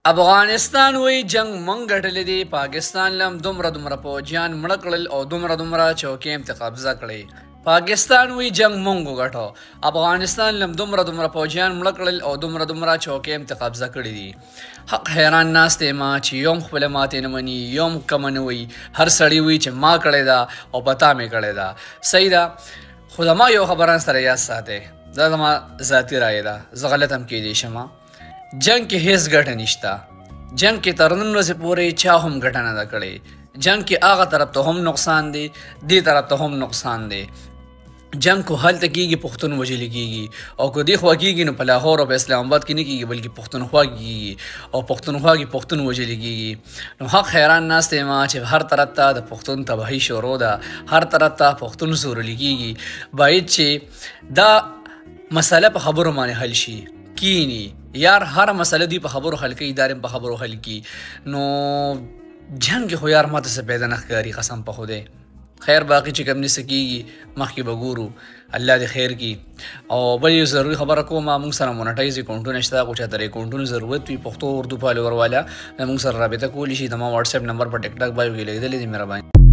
افغانستان وی جنگ مونږ ګټلې دي. پاکستان لم دومره پوجیان مړه کړل او دومره چوکۍ هم ته قبضه کړې. پاکستان وی جنگ مونږ وګټو. افغانستان لم دومره پوجیان مړه کړل او دومره چوکۍ هم ته قبضه کړې دي. حق حیران ناست ما چې یوم خپل ماته نه مني، یوم کم نه وي، هر سړی وی چې ما کړی دا او پتا مې کړی دا. صحیح ده، خو ما یو خبره سره یاد ساته، دا زما ذاتی رائے ده، زه غلط هم کېدی شم. جنگ کې هیڅ ګټه نشته. جنگ کې تر نن ورځې پورې چا هم ګټه نه ده کړې. جنگ کې هغه طرف ته هم نقصان دی، دې طرف ته هم نقصان دی. جنگ کو هلته کېږي پښتون وژل کېږي، او که دې خوا کېږي نو په لاهور او په اسلام آباد کې نه کېږي بلکې پښتونخوا کېږي، او پښتونخوا کې پښتون وژل کېږي. نو حق حیران ناست یم چې هر طرف ته د پښتون تباهي شروع ده، هر طرف ته پښتون زورل کېږي. باید چې دا مسله په خبرو باندې حل شي. کینی یار هر مسله دی په خبرو حل کوي، دارم په خبرو حل کی. نو جنگ خو یار ماته څه پیدا نه ښکاري، قسم په خدای. خیر باقي چې کوم نس کیږي مخکې به ګورو، الله دې خیر کی. او بل یو ضروري خبره کوم، موږ سره مونټایز اکاونټونه شته، خو چاته اکاونټونه ضرورت وي پښتو اردو فالوور والا موږ سره رابطه کولی شي. د ما واتس اپ نمبر په ټیک ټاک بایو کې لیدلې دي. مهرباني